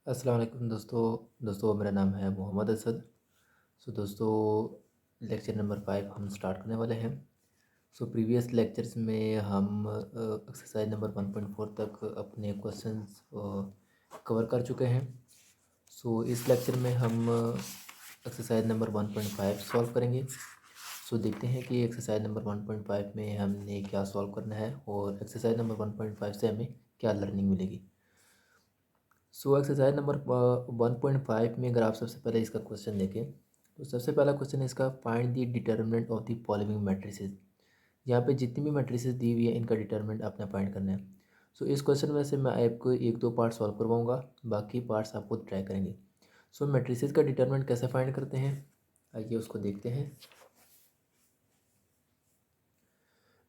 अस्सलाम वालेकुम दोस्तों मेरा नाम है मोहम्मद असद। दोस्तों लेक्चर नंबर 5 हम स्टार्ट करने वाले हैं। प्रीवियस लेक्चर्स में हम एक्सरसाइज नंबर 1.4 तक अपने क्वेश्चंस कवर कर चुके हैं। इस लेक्चर में हम एक्सरसाइज नंबर 1.5 सॉल्व करेंगे। देखते हैं कि एक्सरसाइज नंबर 1.5 में हमने क्या सॉल्व करना है और एक्सरसाइज नंबर 1.5 से हमें क्या लर्निंग मिलेगी। एक्सरसाइज नंबर 1.5 में अगर आप सबसे पहले इसका क्वेश्चन देखें तो सबसे पहला क्वेश्चन है इसका, find the determinant of the following matrices. यहाँ पे जितनी भी मैट्रिसेस दी हुई है इनका डिटर्मिनेंट आपने फाइंड करना है। इस क्वेश्चन में से मैं आपको एक दो पार्ट सॉल्व करवाऊंगा, बाकी पार्ट्स आप खुद ट्राई करेंगे। मैट्रिसेस का डिटर्मिनेंट कैसे फाइंड करते हैं, आइए उसको देखते हैं।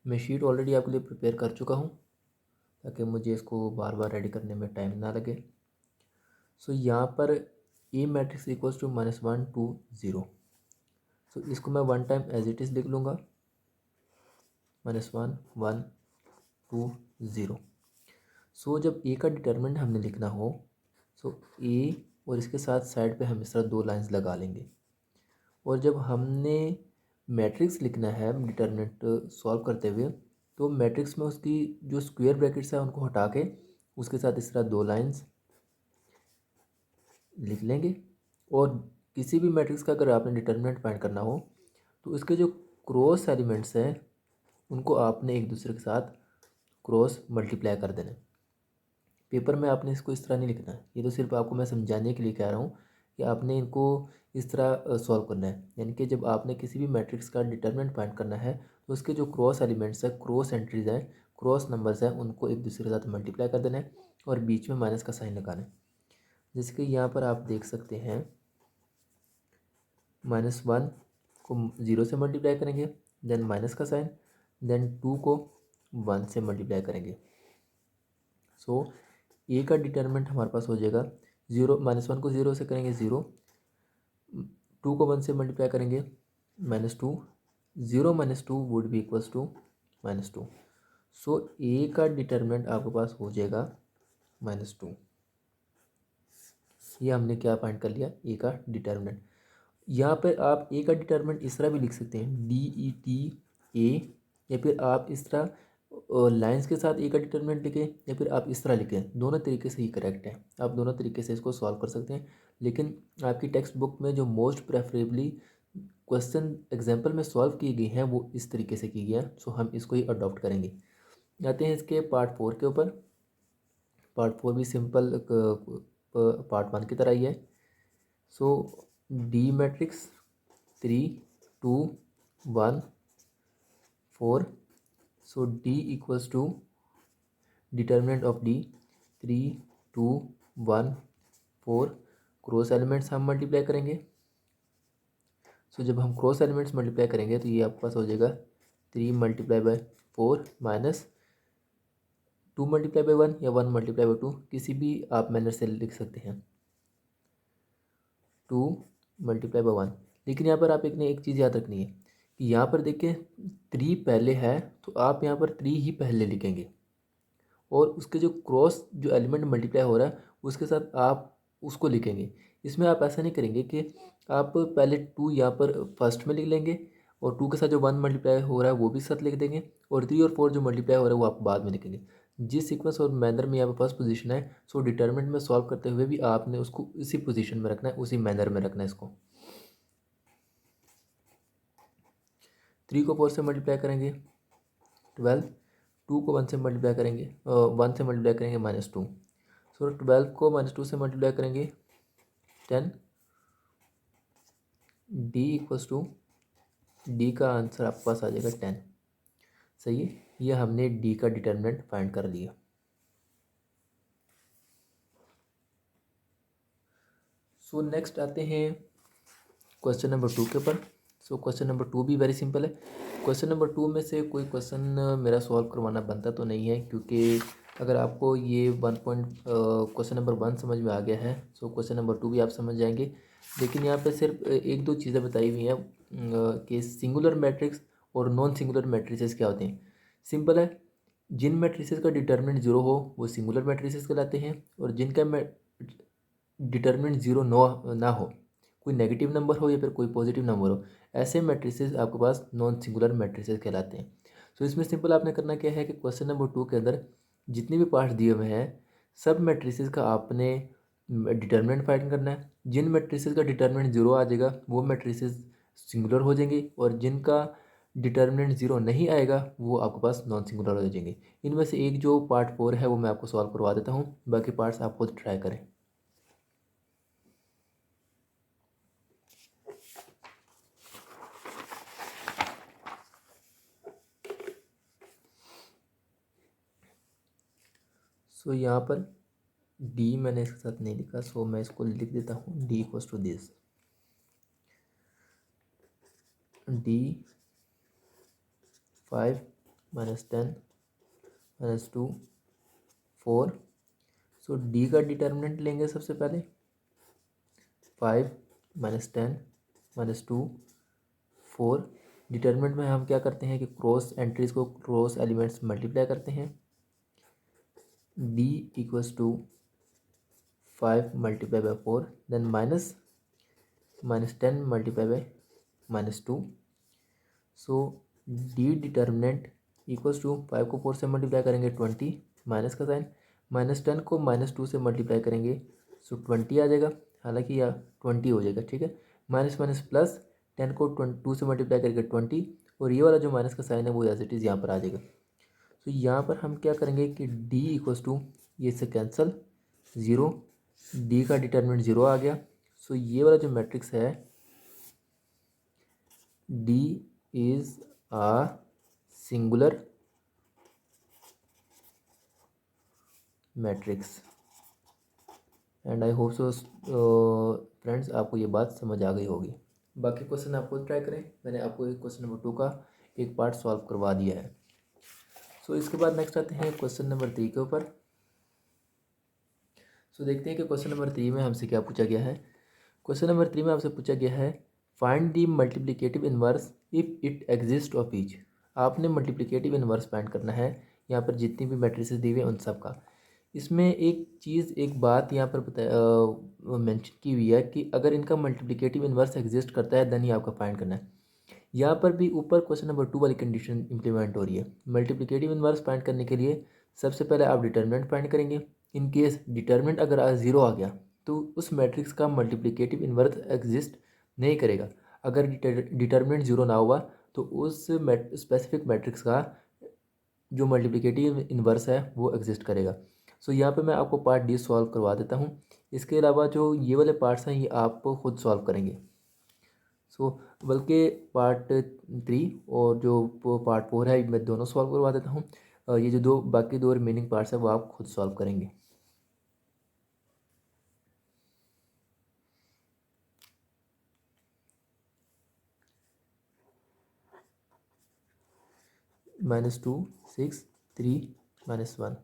मैं शीट ऑलरेडी आपके लिए प्रिपेयर कर चुका हूँ ताकि मुझे इसको बार बार रेडी करने में टाइम ना लगे। यहाँ पर ए मैट्रिक्स इक्वल्स टू -1 2 0। इसको मैं one time as it is लिख लूँगा, -1 1 2 0। जब ए का डिटर्मिनेंट हमने लिखना हो ए और इसके साथ साइड पे हम इस तरह दो लाइंस लगा लेंगे। और जब हमने मैट्रिक्स लिखना है डिटर्मिनेंट सॉल्व करते हुए तो मैट्रिक्स में उसकी जो स्क्वायर ब्रैकेट्स है उनको हटा के उसके साथ इस तरह दो लाइंस लिख लेंगे। और किसी भी मैट्रिक्स का अगर आपने डिटर्मिनेंट फाइंड करना हो तो इसके जो क्रॉस एलिमेंट्स हैं उनको आपने एक दूसरे के साथ क्रॉस मल्टीप्लाई कर देना है। पेपर में आपने इसको इस तरह नहीं लिखना है, ये तो सिर्फ आपको मैं समझाने के लिए कह रहा हूँ कि आपने इनको इस तरह सॉल्व करना है। यानी कि जब आपने किसी भी मैट्रिक्स का डिटर्मिनेंट फाइंड करना है तो उसके जो क्रॉस एलिमेंट्स हैं, क्रॉस एंट्रीज हैं, क्रॉस नंबर्स हैं, उनको एक दूसरे के साथ मल्टीप्लाई कर देना है और बीच में माइनस का साइन लगाना है। जैसे कि यहाँ पर आप देख सकते हैं, -1 को 0 से मल्टीप्लाई करेंगे, देन माइनस का साइन, देन 2 को 1 से मल्टीप्लाई करेंगे। ए का डिटर्मिनेंट हमारे पास हो जाएगा 0, -1 को 0 से करेंगे 0, 2 को 1 से मल्टीप्लाई करेंगे -2, 0 - 2 वुड बी इक्वल्स टू -2। ए का डिटर्मिनेंट आपके पास हो जाएगा -2। ये हमने क्या फाइंड कर लिया, ए का डिटर्मिनेंट। यहाँ पर आप ए का डिटर्मिनेंट इस तरह भी लिख सकते हैं, DETA, या फिर आप इस तरह लाइंस के साथ ए का डिटर्मिनेंट लिखें, या फिर आप इस तरह लिखें। दोनों तरीके से ही करेक्ट है, आप दोनों तरीके से इसको सॉल्व कर सकते हैं। लेकिन आपकी टेक्स्ट बुक में जो मोस्ट प्रेफरेबली क्वेश्चन एग्जाम्पल में सॉल्व की गई हैं वो इस तरीके से की गई है। हम इसको ही अडॉप्ट करेंगे। आते हैं इसके पार्ट 4 के ऊपर। पार्ट 4 भी सिंपल पार्ट 1 की तरह ही है। D matrix 3 2 1 4। D equals to determinant of D 3 2 1 4। Cross elements हम मल्टीप्लाई करेंगे। जब हम क्रॉस एलिमेंट्स मल्टीप्लाई करेंगे तो ये आपके पास हो जाएगा 3 × 4 माइनस 2 × 1 या 1 × 2, किसी भी आप मैनर से लिख सकते हैं, 2 × 1। लेकिन यहाँ पर आप एक चीज़ याद रखनी है कि यहाँ पर देखिए 3 पहले है तो आप यहाँ पर 3 ही पहले लिखेंगे और उसके जो क्रॉस जो एलिमेंट मल्टीप्लाई हो रहा है उसके साथ आप उसको लिखेंगे। इसमें आप ऐसा नहीं करेंगे कि आप पहले 2 यहाँ पर फर्स्ट में लिख लेंगे और 2 के साथ जो 1 मल्टीप्लाई हो रहा है वो भी साथ लिख देंगे और 3 और 4 जो मल्टीप्लाई हो रहा है वो आप बाद में लिखेंगे। जिस सीक्वेंस और मैनर में यहाँ पर फर्स्ट पोजीशन है डिटरमिनेंट में सॉल्व करते हुए भी आपने उसको इसी पोजीशन में रखना है, उसी मैनर में रखना है इसको। 3 को 4 से मल्टीप्लाई करेंगे 12, 2 को 1 से मल्टीप्लाई करेंगे 1 से मल्टीप्लाई करेंगे -2। 12 को -2 से मल्टीप्लाई करेंगे 10। डी इक्वल्स टू, डी का आंसर आपके पास आ जाएगा 10। सही है, यह हमने डी का डिटर्मिनेंट फाइंड कर लिया। नेक्स्ट आते हैं क्वेश्चन नंबर 2 के ऊपर। क्वेश्चन नंबर 2 भी वेरी सिंपल है। क्वेश्चन नंबर 2 में से कोई क्वेश्चन मेरा सॉल्व करवाना बनता तो नहीं है, क्योंकि अगर आपको ये क्वेश्चन नंबर 1 समझ में आ गया है क्वेश्चन नंबर 2 भी आप समझ जाएंगे। लेकिन यहाँ पे सिर्फ एक दो चीज़ें बताई हुई हैं कि सिंगुलर मैट्रिक्स और नॉन सिंगुलर मैट्रिसेस क्या होते हैं। सिंपल है, जिन मैट्रिसेस का डिटर्मिनेंट 0 हो वो सिंगुलर मैट्रिसेस कहलाते हैं और जिनका डिटर्मिनेंट ज़ीरो ना हो, कोई नेगेटिव नंबर हो या फिर कोई पॉजिटिव नंबर हो, ऐसे मैट्रिसेस आपके पास नॉन सिंगुलर मैट्रिसेस कहलाते हैं। सो इसमें सिंपल आपने करना क्या है कि क्वेश्चन नंबर 2 के अंदर जितने भी पार्ट्स दिए हुए हैं सब मैट्रिसेस का आपने डिटर्मिनेंट फाइंड करना है। जिन मैट्रिसेस का डिटर्मिनेंट ज़ीरो आ जाएगा वो मैट्रिसेस सिंगुलर हो जाएंगे, और जिनका डिटर्मिनेंट ज़ीरो नहीं आएगा वो आपके पास नॉन सिंगुलर हो जाएंगे। इनमें से एक जो पार्ट 4 है वो मैं आपको सॉल्व करवा देता हूँ, बाकी पार्ट्स आप खुद ट्राई करें। सो यहाँ पर डी मैंने इसके साथ नहीं लिखा, सो मैं इसको लिख देता हूँ D equals to this, D 5 minus 10 minus 2 4। So D का डिटर्मिनेंट लेंगे सबसे पहले 5 माइनस 10 माइनस 2 4। डिटर्मिनेंट में हम क्या करते हैं कि क्रॉस एंट्रीज को क्रॉस एलिमेंट्स मल्टीप्लाई करते हैं। D equals to 5 multiply by 4 then minus 10 multiply by -2। So D determinant equals to 5 को 4 से मल्टीप्लाई करेंगे 20, माइनस का साइन, -10 को -2 से मल्टीप्लाई करेंगे सो 20 आ जाएगा, हालांकि या 20 हो जाएगा, ठीक है। माइनस माइनस प्लस 10 को 2 से मल्टीप्लाई करके 20, और ये वाला जो माइनस का साइन है वो एज इट इज़ यहाँ पर आ जाएगा। तो यहाँ पर हम क्या करेंगे कि डी इक्वल्स टू ये से कैंसल 0, डी का डिटर्मिनेंट 0 आ गया। सो ये वाला जो मैट्रिक्स है D is a singular matrix. And I hope so friends आपको ये बात समझ आ गई होगी। बाकी क्वेश्चन आप खुद ट्राई करें, मैंने आपको एक क्वेश्चन नंबर 2 का एक पार्ट सॉल्व करवा दिया है। सो इसके बाद नेक्स्ट आते हैं क्वेश्चन नंबर 3 के ऊपर। सो देखते हैं कि क्वेश्चन नंबर 3 में हमसे क्या पूछा गया है। क्वेश्चन नंबर 3 में आपसे पूछा गया है find the multiplicative inverse if it exist of each. आपने मल्टीप्लिकेटिव इनवर्स फाइंड करना है यहाँ पर जितनी भी मैट्रिसेस दी हुई हैं उन सब का। इसमें एक चीज़ एक बात यहाँ पर मेंशन की हुई है कि अगर इनका मल्टीप्लिकेटिव इनवर्स एग्जिस्ट करता है देन ही आपका फाइंड करना है। यहाँ पर भी ऊपर क्वेश्चन नंबर 2 वाली कंडीशन इंप्लीमेंट हो रही है। मल्टीप्लिकेटिव इनवर्स फाइंड करने के लिए सबसे पहले आप डिटर्मिनेंट फाइंड करेंगे। इन केस डिटर्मिनेंट अगर आज 0 आ गया तो उस मैट्रिक्स का मल्टीप्लिकेटिव इनवर्स एग्जिस्ट नहीं करेगा। अगर डिटर्मिनेंट 0 ना हुआ तो उस स्पेसिफिक मैट्रिक्स का जो मल्टीप्लिकेटिव इनवर्स है वो एग्जिस्ट करेगा। सो यहाँ पे मैं आपको पार्ट डी सॉल्व करवा देता हूँ। इसके अलावा जो ये वाले पार्ट्स हैं ये आप खुद सॉल्व करेंगे। सो बल्कि पार्ट 3 और जो पार्ट 4 है मैं दोनों सॉल्व करवा देता हूँ। ये जो दो बाकी दो रिमेनिंग पार्ट्स है वो आप खुद सॉल्व करेंगे। -2 6 3 -1।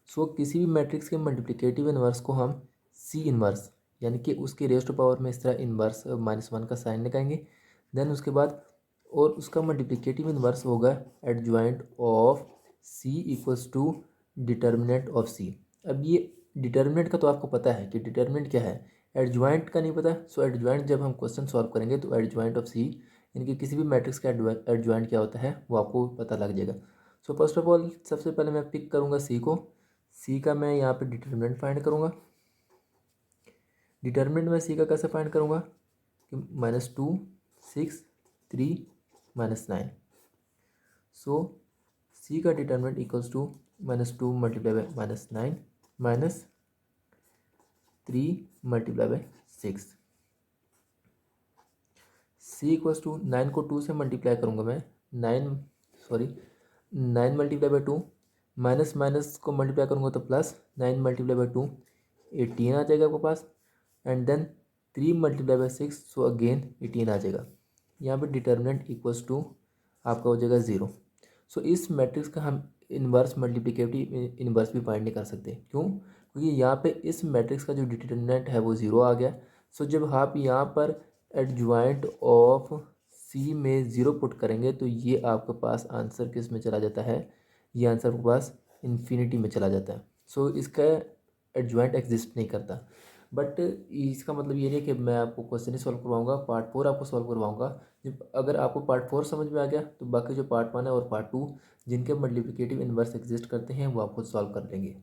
सो किसी भी मैट्रिक्स के मल्टीप्लिकेटिव इनवर्स को हम सी इनवर्स यानी कि उसके रेस्ट पावर में इस तरह इनवर्स -1 का साइन लगाएंगे। देन उसके बाद और उसका मल्टीप्लिकेटिव इनवर्स होगा adjoint of C equals to determinant of C. अब ये डिटर्मिनेंट का तो आपको पता है कि डिटर्मिनेंट क्या है, एडजॉइंट का नहीं पता। सो एडजॉइंट जब हम क्वेश्चन सॉल्व करेंगे तो एडजॉइंट ऑफ सी यानी कि किसी भी मैट्रिक्स का एडजॉइंट क्या होता है वो आपको पता लग जाएगा। सो फर्स्ट ऑफ ऑल सबसे पहले मैं पिक करूँगा सी को। सी का मैं यहाँ पे डिटर्मिनेंट फाइंड करूँगा। डिटर्मिनेंट में सी का कैसे फाइंड करूँगा कि -2 6 3 -9। सो सी का determinant equals to -2 multiply by -9 -3 multiply by 6। C equals to 9 को 2 से मल्टीप्लाई करूँगा मैं 9 मल्टीप्लाई बाई 2 माइनस माइनस को मल्टीप्लाई करूँगा तो प्लस 9 मल्टीप्लाई बाई 2 18 आ जाएगा आपके पास। And then 3 multiply by 6 so again 18 आ जाएगा। यहाँ पे डिटर्मिनेंट इक्वल्स टू आपका हो जाएगा 0। सो इस मैट्रिक्स का हम इन्वर्स मल्टीप्लिकेटिव इन्वर्स भी फाइंड नहीं कर सकते। क्यों? क्योंकि यहाँ पे इस मैट्रिक्स का जो डिटर्मिनेंट है वो 0 आ गया। सो जब आप यहाँ पर एडजॉइंट ऑफ सी में 0 पुट करेंगे तो ये आपके पास आंसर किस में चला जाता है, ये आंसर आपके पास इन्फिनिटी में चला जाता है। सो इसका एडजॉइंट एग्जिस्ट नहीं करता। बट इसका मतलब ये नहीं है कि मैं आपको क्वेश्चन ही सॉल्व करवाऊंगा, पार्ट 4 आपको सॉल्व करवाऊंगा। जब अगर आपको पार्ट 4 समझ में आ गया तो बाकी जो पार्ट 1 है और पार्ट 2 जिनके मल्टीप्लिकेटिव इन्वर्स एग्जिस्ट करते हैं वो आप खुद सॉल्व कर लेंगे।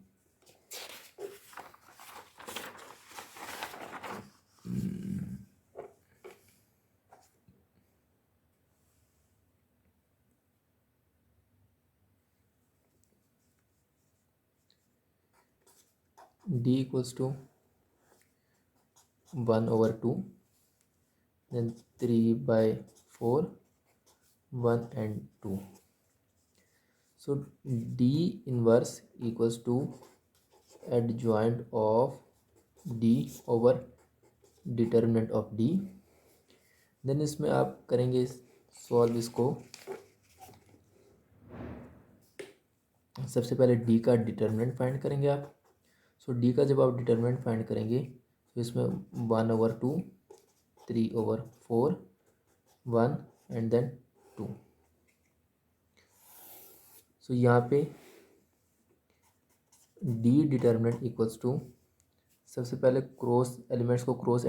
D equals to 1/2 then 3/4 1 and 2. So D inverse equals to adjoint of D over determinant of D। Then इसमें आप करेंगे सॉल्व इसको। सबसे पहले D का डिटर्मिनेंट फाइंड करेंगे आप। सो D का जब आप डिटर्मिनेंट फाइंड करेंगे तो इसमें 1/2 3/4 1 एंड देन 2। सो यहाँ पे D डिटर्मिनेंट इक्वल्स टू, सबसे पहले क्रॉस एलिमेंट्स को क्रॉस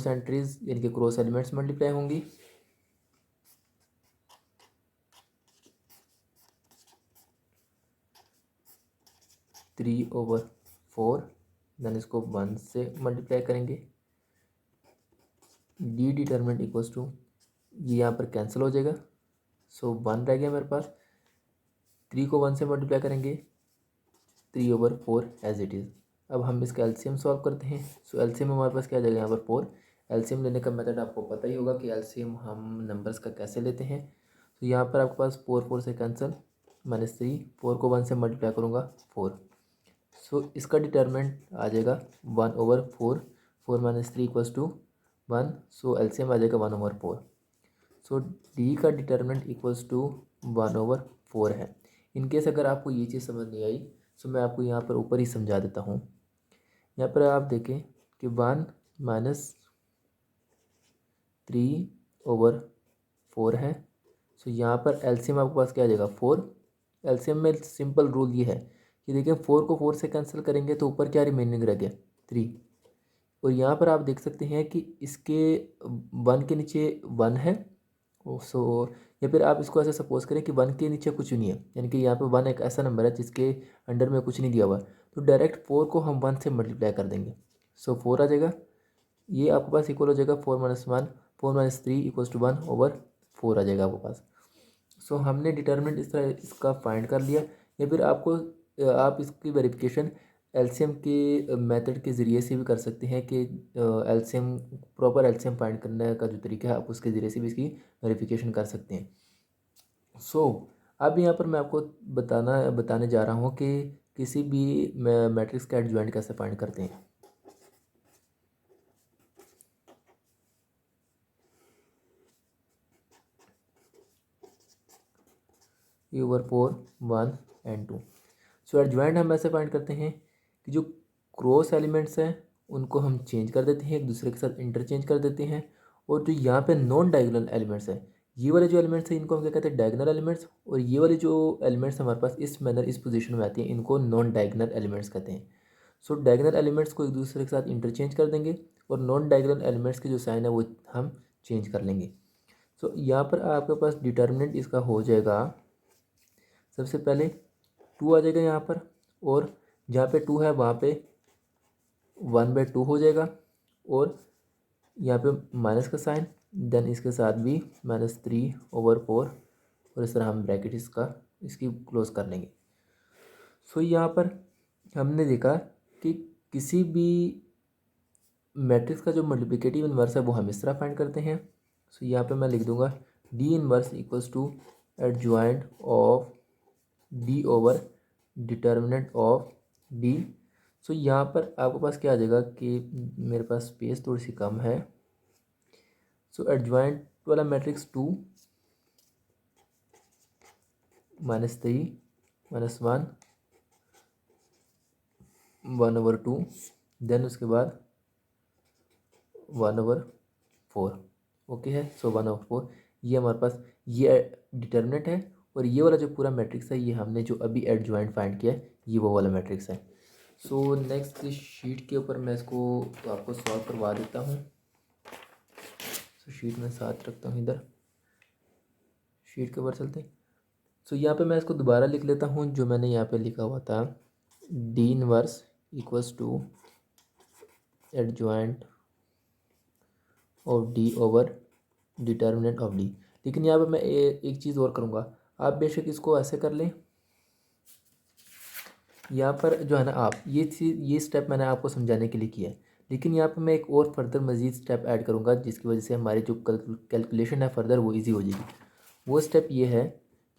एंट्रीज यानी कि क्रॉस एलिमेंट्स मल्टीप्लाई होंगी। थ्री ओवर फोर देन इसको 1 से मल्टीप्लाई करेंगे। डी डिटर्मिनेंट इक्वल्स टू, ये यहाँ पर कैंसिल हो जाएगा, सो 1 रह गया मेरे पास। 3 को 1 से मल्टीप्लाई करेंगे 3/4 एज इट इज़। अब हम इसका एलसीएम सॉल्व करते हैं। सो एलसीएम हमारे पास क्या आ जाएगा यहाँ पर 4। एलसीएम लेने का मेथड आपको पता ही होगा कि एलसीएम हम नंबर्स का कैसे लेते हैं। तो यहाँ पर आपके पास 4 से कैंसिल, -3, 4 को 1 से मल्टीप्लाई करूँगा 4। सो इसका डिटर्मिनेंट आ जाएगा 1/4, 4 - 3 = 1। सो एलसीएम आ जाएगा 1/4। सो डी का डिटर्मिनेंट इक्वल्स टू 1/4 है। इनकेस अगर आपको ये चीज़ समझ नहीं आई तो मैं आपको यहाँ पर ऊपर ही समझा देता हूँ। यहाँ पर आप देखें कि 1 - 3/4 है। सो यहाँ पर एलसीएम आपके पास क्या आ जाएगा 4। एलसीएम में सिंपल रूल ये है कि देखिए 4 को 4 से कैंसिल करेंगे तो ऊपर क्या रिमेनिंग रह गया 3। और यहाँ पर आप देख सकते हैं कि इसके 1 के नीचे 1 है। सो या फिर आप इसको ऐसे सपोज करें कि 1 के नीचे कुछ नहीं है, यानी कि यहाँ पे 1 एक ऐसा नंबर है जिसके अंडर में कुछ नहीं दिया हुआ। तो डायरेक्ट 4 को हम 1 से मल्टीप्लाई कर देंगे। सो 4 आ जाएगा, ये आपके पास इक्वल हो जाएगा 4 - 1, 4 - 3 = 1/4 आ जाएगा आपके पास। सो हमने डिटर्मिनेंट इस तरह इसका फाइंड कर लिया। या फिर आपको आप इसकी वेरिफिकेशन एलसीएम के मेथड के ज़रिए से भी कर सकते हैं कि एलसीएम प्रॉपर एलसीएम फाइंड करने का जो तरीका है आप उसके ज़रिए से भी इसकी वेरिफिकेशन कर सकते हैं। सो अब यहाँ पर मैं आपको बताने जा रहा हूँ कि किसी भी मैट्रिक्स का एडजॉइंट कैसे फाइंड करते हैं। E/4 1 and 2। सो एडजॉइंट हम ऐसे फाइंड करते हैं कि जो क्रॉस एलिमेंट्स हैं उनको हम चेंज कर देते हैं, एक दूसरे के साथ इंटरचेंज कर देते हैं। और जो यहाँ पे नॉन डायगोनल एलिमेंट्स हैं, ये वाले जो एलिमेंट्स हैं इनको हम क्या कहते हैं डायगोनल एलिमेंट्स। और ये वाले जो एलिमेंट्स हमारे पास इस मैनर इस पोजीशन में आती हैं इनको नॉन डायगोनल एलिमेंट्स कहते हैं। सो डायगोनल एलिमेंट्स को एक दूसरे के साथ इंटरचेंज कर देंगे और नॉन डायगोनल एलिमेंट्स के जो साइन है वो हम चेंज कर लेंगे। सो यहाँ पर आपके पास डिटर्मिनेंट इसका हो जाएगा, सबसे पहले 2 आ जाएगा यहाँ पर, और जहाँ पे 2 है वहाँ पे 1/2 हो जाएगा, और यहाँ पे माइनस का साइन, देन इसके साथ भी -3/4, और इस तरह हम ब्रैकेट इसकी क्लोज कर लेंगे। सो यहाँ पर हमने देखा कि किसी भी मैट्रिक्स का जो मल्टीप्लिकेटिव इन्वर्स है वो हम इस तरह फाइंड करते हैं। सो यहाँ पे मैं लिख दूंगा D inverse equals to adjoint of D over determinant of D. So यहाँ पर आपके पास क्या आ जाएगा कि मेरे पास स्पेस थोड़ी सी कम है। सो एडजॉइंट वाला मैट्रिक्स 2 -3 -1 1/2, देन उसके बाद 1/4। ओके है। सो 1/4 ये हमारे पास ये डिटर्मिनेंट है, और ये वाला जो पूरा मैट्रिक्स है ये हमने जो अभी एडजॉइंट फाइंड किया है ये वो वाला मैट्रिक्स है। सो नेक्स्ट इस शीट के ऊपर मैं इसको आपको सॉल्व करवा देता हूँ। सो शीट में साथ रखता हूँ, इधर शीट के ऊपर चलते हैं। सो यहाँ पे मैं इसको दोबारा लिख लेता हूँ जो मैंने यहाँ पे लिखा हुआ था, D inverse equals to adjoint of D over determinant of D. लेकिन यहाँ पे मैं एक चीज़ और करूँगा, आप बेशक इसको ऐसे कर लें। यहाँ पर जो है ना, आप ये स्टेप मैंने आपको समझाने के लिए किया है, लेकिन यहाँ पे मैं एक और फर्दर मज़ीद स्टेप ऐड करूँगा जिसकी वजह से हमारी जो कैलकुलेशन है फर्दर वो इजी हो जाएगी। वो स्टेप ये है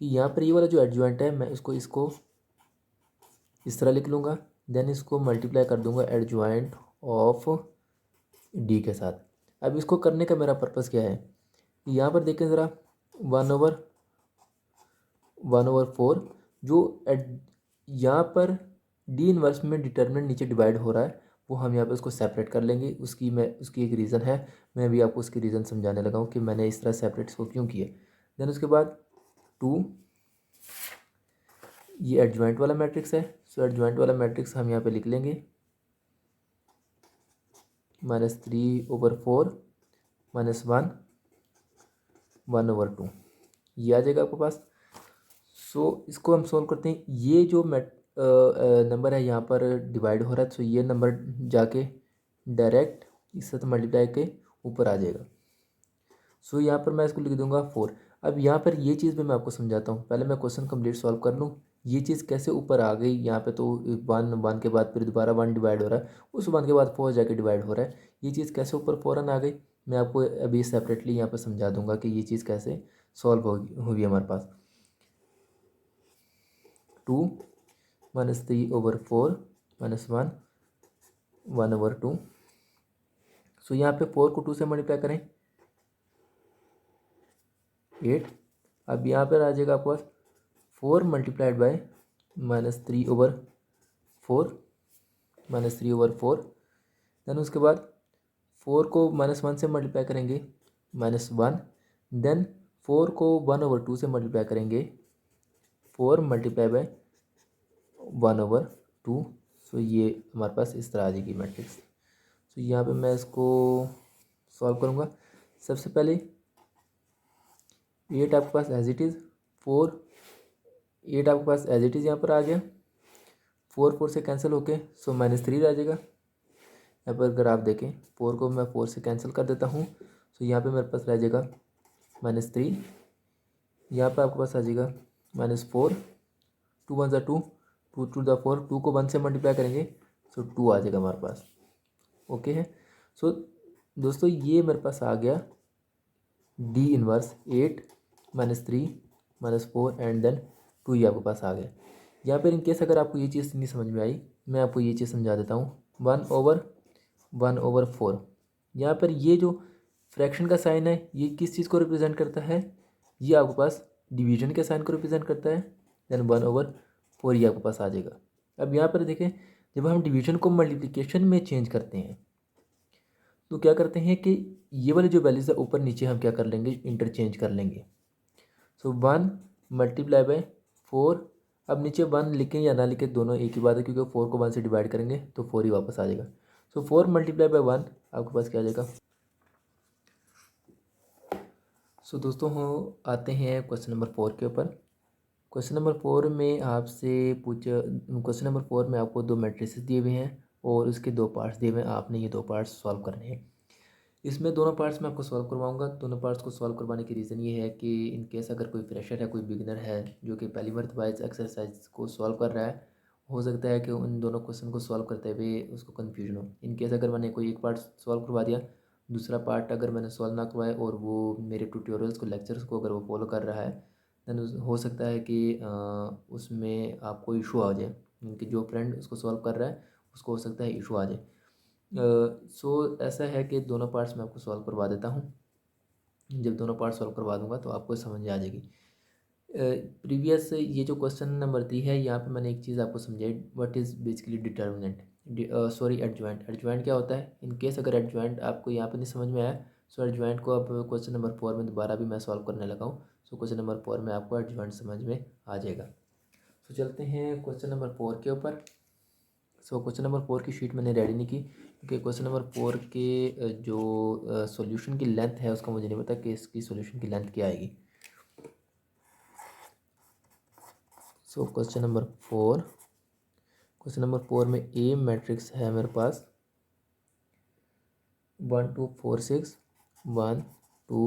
कि यहाँ पर ये वाला जो एडजॉइंट है मैं इसको इस तरह लिख लूँगा, देन इसको मल्टीप्लाई कर दूँगा एडजॉइंट ऑफ डी के साथ। अब इसको करने का मेरा पर्पज़ क्या है, यहाँ पर देखें ज़रा, 1/4 जो यहाँ पर डी इनवर्स में डिटर्मिनेंट नीचे डिवाइड हो रहा है, वो हम यहाँ पे उसको सेपरेट कर लेंगे। उसकी एक रीज़न है, मैं भी आपको उसकी रीज़न समझाने लगा हूँ कि मैंने इस तरह सेपरेट इसको क्यों किया। देन उसके बाद 2, ये एडजॉइंट वाला मैट्रिक्स है। सो एडजॉइंट वाला मैट्रिक्स हम यहाँ पे लिख लेंगे -3/4 -1 1/2, ये आ जाएगा आपके पास। सो इसको हम सोल्व करते हैं। ये जो नंबर है यहाँ पर डिवाइड हो रहा है, तो ये नंबर जाके डायरेक्ट इससे तो मल्टीप्लाई के ऊपर आ जाएगा। सो यहाँ पर मैं इसको लिख दूंगा 4। अब यहाँ पर ये चीज़ भी मैं आपको समझाता हूँ, पहले मैं क्वेश्चन कंप्लीट सॉल्व कर लूँ। ये चीज़ कैसे ऊपर आ गई, यहाँ पे तो 1 के बाद फिर दोबारा 1 डिवाइड हो रहा है, उस 1 के बाद 4 जाके डिवाइड हो रहा है। ये चीज़ कैसे ऊपर फ़ौरन आ गई, मैं आपको अभी सेपरेटली यहाँ पर समझा दूंगा कि ये चीज़ कैसे सॉल्व हुई हमारे पास। 2 -3/4 -1 1/2। सो यहाँ पे 4 को 2 से मल्टीप्लाई करें 8। अब यहाँ पर आ जाएगा आपके पास 4 मल्टीप्लाइड बाय -3/4 -3/4। देन उसके बाद 4 को -1 से मल्टीप्लाई करेंगे -1। देन 4 को 1/2 से मल्टीप्लाई करेंगे 4 मल्टीप्लाई बाय 1/2। सो ये हमारे पास इस तरह आ जाएगी मैट्रिक्स। सो यहाँ पे मैं इसको सॉल्व करूँगा। सबसे पहले 8 आपके पास एज इट इज़, 8 आपके पास एज इट इज़ यहाँ पर आ गया। 4 से कैंसिल होके सो -3 आ जाएगा। यहाँ पर अगर आप देखें 4 को मैं 4 से कैंसिल कर देता हूँ, सो यहाँ पे मेरे पास रह जाएगा -3। यहाँ पे आपके पास आ जाएगा -4, 2 1 2, 2 2 4, 2 को 1 से मल्टीप्लाई करेंगे सो 2 आ जाएगा हमारे पास। ओके है। सो दोस्तों ये मेरे पास आ गया डी इनवर्स 8 -3 -4 एंड देन 2, ये आपके पास आ गया। यहाँ पर इनकेस अगर आपको ये चीज़ नहीं समझ में आई, मैं आपको ये चीज़ समझा देता हूँ। 1/4, यहाँ पर ये जो फ्रैक्शन का साइन है ये किस चीज़ को रिप्रेजेंट करता है, ये आपके पास डिवीजन के साइन को रिप्रेजेंट करता है। देन 1/4 ये आपके पास आ जाएगा। अब यहाँ पर देखें, जब हम डिवीजन को मल्टीप्लिकेशन में चेंज करते हैं तो क्या करते हैं कि ये वाली जो वैल्यूज़ है ऊपर नीचे हम क्या कर लेंगे, इंटरचेंज कर लेंगे। सो 1 मल्टीप्लाई बाय 4, अब नीचे 1 लिखें या ना लिखें दोनों एक ही बात है, क्योंकि 4 को 1 से डिवाइड करेंगे तो 4 ही वापस आ जाएगा। सो 4 मल्टीप्लाई बाय 1 आपके पास क्या आ जाएगा। सो दोस्तों हम आते हैं क्वेश्चन नंबर 4 के ऊपर। क्वेश्चन नंबर 4 में क्वेश्चन नंबर 4 में आपको 2 मैट्रिसेस दिए हुए हैं और उसके 2 पार्ट्स दिए हुए हैं। आपने ये 2 पार्ट्स सॉल्व करने हैं। इसमें दोनों पार्ट्स मैं आपको सॉल्व करवाऊंगा। दोनों पार्ट्स को सॉल्व करवाने की रीज़न ये है कि इन केस अगर कोई फ्रेशर है, कोई बिगिनर है जो कि पहली मरतबा इस एक्सरसाइज को सॉल्व कर रहा है, हो सकता है कि उन दोनों क्वेश्चन को सॉल्व करते हुए उसको कन्फ्यूजन हो। इन केस अगर मैंने कोई एक पार्ट सॉल्व करवा दिया, दूसरा पार्ट अगर मैंने सॉल्व ना करवाया और वो मेरे ट्यूटोरियल्स को, लेक्चर्स को अगर वो फॉलो कर रहा है, दैन हो सकता है कि उसमें आपको इशू आ जाए, कि जो फ्रेंड उसको सॉल्व कर रहा है उसको हो सकता है इशू आ जाए। सो ऐसा है कि दोनों पार्ट्स मैं आपको सॉल्व करवा देता हूँ। जब दोनों पार्ट सॉल्व करवा दूंगा तो आपको समझ में आ जाएगी। प्रीवियस ये जो क्वेश्चन नंबर 3 है, यहाँ पे मैंने एक चीज़ आपको समझाई, what is basically determinant, sorry adjoint. Adjoint क्या होता है, इन केस अगर एडजॉइंट आपको यहाँ पे नहीं समझ में आया, सो एडजॉइंट को अब क्वेश्चन नंबर 4 में दोबारा भी मैं सॉल्व करने लगा हूँ। सो क्वेश्चन नंबर 4 में आपको एडजॉइंट समझ में आ जाएगा। तो चलते हैं क्वेश्चन नंबर 4 के ऊपर। सो क्वेश्चन नंबर 4 की शीट मैंने रेडी नहीं की क्योंकि क्वेश्चन नंबर 4 के जो सॉल्यूशन की लेंथ है उसका मुझे नहीं पता कि इसकी सॉल्यूशन की लेंथ क्या आएगी। सो क्वेश्चन नंबर 4 में ए मैट्रिक्स है मेरे पास 1 2 4 6 1 2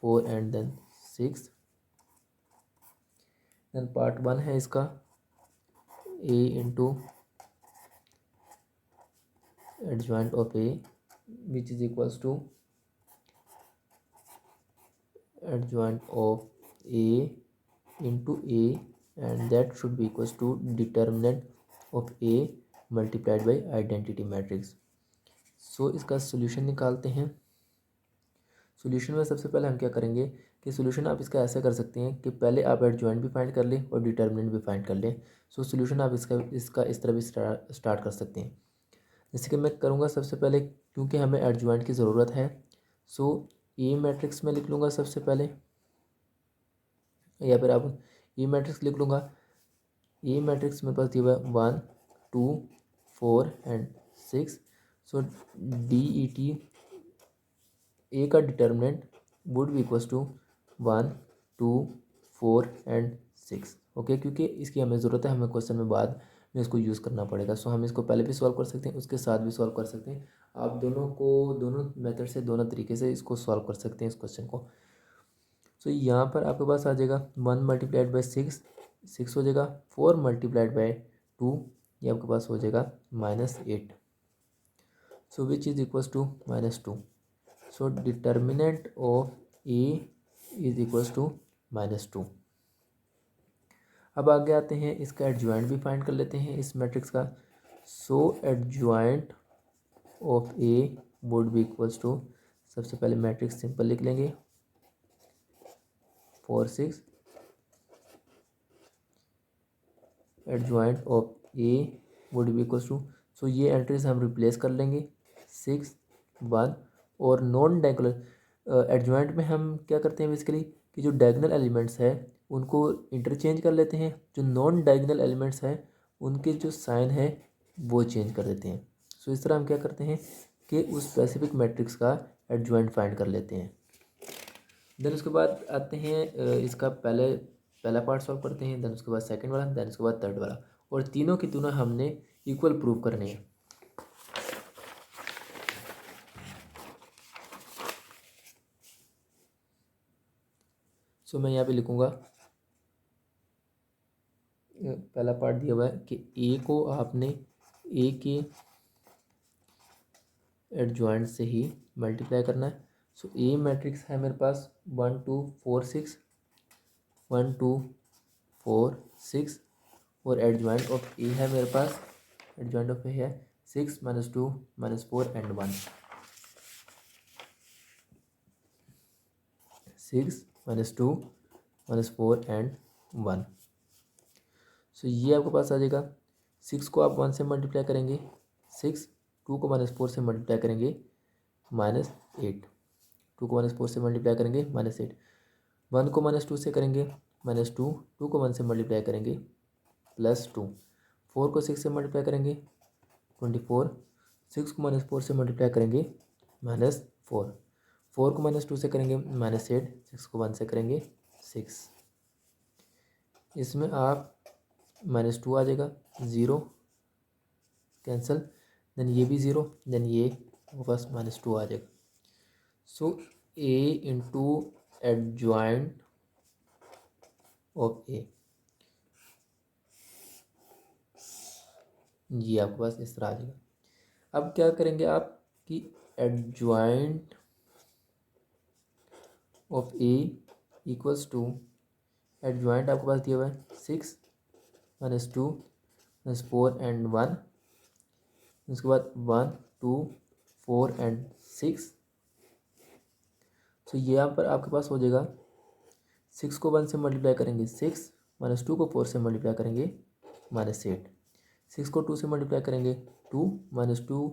4 एंड देन 6। देन पार्ट 1 है इसका ए into adjoint of A which is equals to adjoint of A into A and that should be equals to determinant of A multiplied by identity matrix। सो इसका solution निकालते हैं। Solution में सबसे पहले हम क्या करेंगे कि सॉल्यूशन आप इसका ऐसा कर सकते हैं कि पहले आप एडजॉइंट भी फाइंड कर लें और डिटर्मिनेंट भी फाइंड कर लें। सो सॉल्यूशन आप इसका इस तरह भी स्टार्ट कर सकते हैं। जैसे कि मैं करूँगा सबसे पहले क्योंकि हमें एडजॉइंट की ज़रूरत है। सो ए मैट्रिक्स में लिख लूँगा सबसे पहले या फिर आप ए मैट्रिक्स लिख लूँगा। ए मैट्रिक्स मेरे पास दिया हुआ है 1 2 4 and 6। So D E T A का determinant would be equals to 1 2 4 and 6। Okay, क्योंकि इसकी हमें ज़रूरत है, हमें क्वेश्चन में बाद में इसको यूज़ करना पड़ेगा। सो हम इसको पहले भी सॉल्व कर सकते हैं, उसके साथ भी सॉल्व कर सकते हैं। आप दोनों मेथड से दोनों तरीके से इसको सॉल्व कर सकते हैं इस क्वेश्चन को। सो यहाँ पर आपके पास आ जाएगा 1 मल्टीप्लाइड बाई 6 हो जाएगा। 4 मल्टीप्लाइड बाई 2 ये आपके पास हो जाएगा -8। So which is equals to -2। So determinant of A is equals to -2। अब आगे आते हैं, इसका एडजॉइंट भी फाइंड कर लेते हैं इस मैट्रिक्स का। So adjoint of A would be equals to, सबसे पहले मैट्रिक्स सिंपल लिख लेंगे 4 6। Adjoint of A would be equals to, so ये एंट्रीज हम रिप्लेस कर लेंगे 6 1 और नॉन डायगोनल। एडजॉइंट में हम क्या करते हैं बेसिकली कि जो डायगोनल एलिमेंट्स है उनको इंटरचेंज कर लेते हैं, जो नॉन डायगोनल एलिमेंट्स हैं उनके जो साइन है वो चेंज कर देते हैं। सो इस तरह हम क्या करते हैं कि उस स्पेसिफिक मैट्रिक्स का एडजॉइंट फाइंड कर लेते हैं। देन उसके बाद आते हैं इसका पहला पार्ट सॉल्व करते हैं, देन उसके बाद सेकंड वाला, देन उसके बाद थर्ड वाला, और तीनों की तीनों हमने इक्वल प्रूव करने हैं। सो मैं यहाँ पे लिखूँगा, पहला पार्ट दिया हुआ है कि ए को आपने ए के एडजॉइंट से ही मल्टीप्लाई करना है। सो ए मैट्रिक्स है मेरे पास 1 2 4 6 1 2 4 6 और एडजॉइंट ऑफ ए है मेरे पास, एडजॉइंट ऑफ ए है 6 -2 -4 एंड 1। 6 -2 -4 एंड 1। सो ये आपके पास आ जाएगा। 6 को आप 1 से मल्टीप्लाई करेंगे 6, 2 को -4 से मल्टीप्लाई करेंगे -8, 2 को -4 से मल्टीप्लाई करेंगे -8, 1 को -2 से करेंगे -2, 2 को 1 से मल्टीप्लाई करेंगे +2, 4 को 6 से मल्टीप्लाई करेंगे 24, 6 को -4 से मल्टीप्लाई करेंगे -4, 4 को -2 से करेंगे -8, 6 को 1 से करेंगे 6। इसमें आप -2 आ जाएगा, 0 कैंसिल, देन ये भी 0, देन ये बस -2 आ जाएगा। सो ए इंटू एडजॉइंट ऑफ ए, ये आपके पास इस तरह आ जाएगा। अब क्या करेंगे आप कि adjoint of A equals to, adjoint आपके पास दिया हुआ है 6 -2 -4 एंड 1, उसके बाद 1 2 4 एंड 6। तो ये यहाँ पर आपके पास हो जाएगा, 6 को 1 से मल्टीप्लाई करेंगे 6, -2 को 4 से मल्टीप्लाई करेंगे -8, 6 को 2 से मल्टीप्लाई करेंगे 2, -2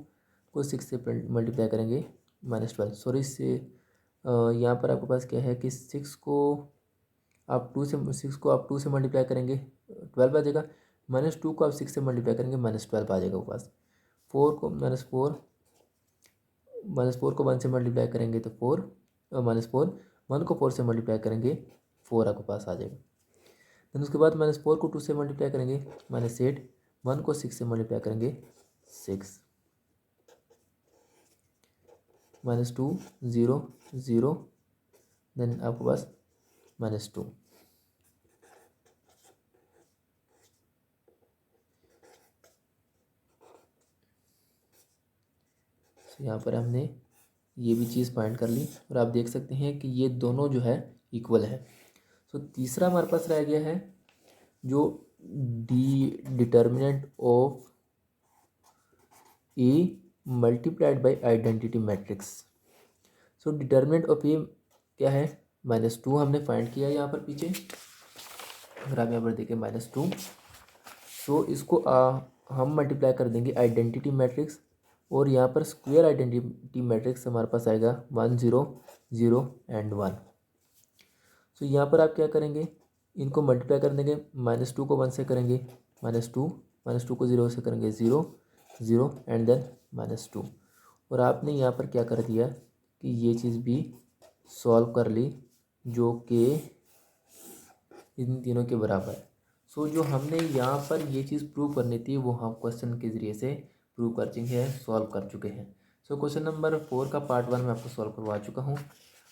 को 6 से मल्टीप्लाई करेंगे -12। सॉरी, इससे यहाँ पर आपके पास क्या है कि 6 को आप 2 से मल्टीप्लाई करेंगे 12 आ जाएगा, -2 को आप 6 से मल्टीप्लाई करेंगे -12 आ जाएगा वो पास। 4 को -4 को 1 से मल्टीप्लाई करेंगे तो 4 -4, 1 को 4 से मल्टीप्लाई करेंगे 4 आपके पास आ जाएगा। देन उसके बाद -4 को 2 से मल्टीप्लाई करेंगे -8, 1 को 6 से मल्टीप्लाई करेंगे 6, -2 0 0, देन आपके पास -2। यहाँ पर हमने ये भी चीज़ फाइंड कर ली और आप देख सकते हैं कि ये दोनों जो है इक्वल है। सो तीसरा हमारे पास रह गया है जो determinant of A multiplied by identity matrix. So determinant of A क्या है, -2 हमने फाइंड किया यहाँ पर पीछे। अगर आप यहाँ पर देखें -2, तो इसको हम मल्टीप्लाई कर देंगे आइडेंटिटी मैट्रिक्स, और यहाँ पर स्क्वायर आइडेंटिटी मैट्रिक्स हमारे पास आएगा 1 0 0 एंड 1। सो यहाँ पर आप क्या करेंगे, इनको मल्टीप्लाई कर देंगे। -2 को 1 से करेंगे -2 को 0 से करेंगे 0 0 एंड देन -2। और आपने यहाँ पर क्या कर दिया कि ये चीज़ भी सॉल्व कर ली जो कि इन तीनों के बराबर है। सो जो हमने यहाँ पर ये चीज़ प्रूव करनी थी वो हम क्वेश्चन के ज़रिए से प्रूव कर चुके हैं, सॉल्व कर चुके हैं। सो क्वेश्चन नंबर 4 का पार्ट 1 मैं आपको सॉल्व करवा चुका हूँ।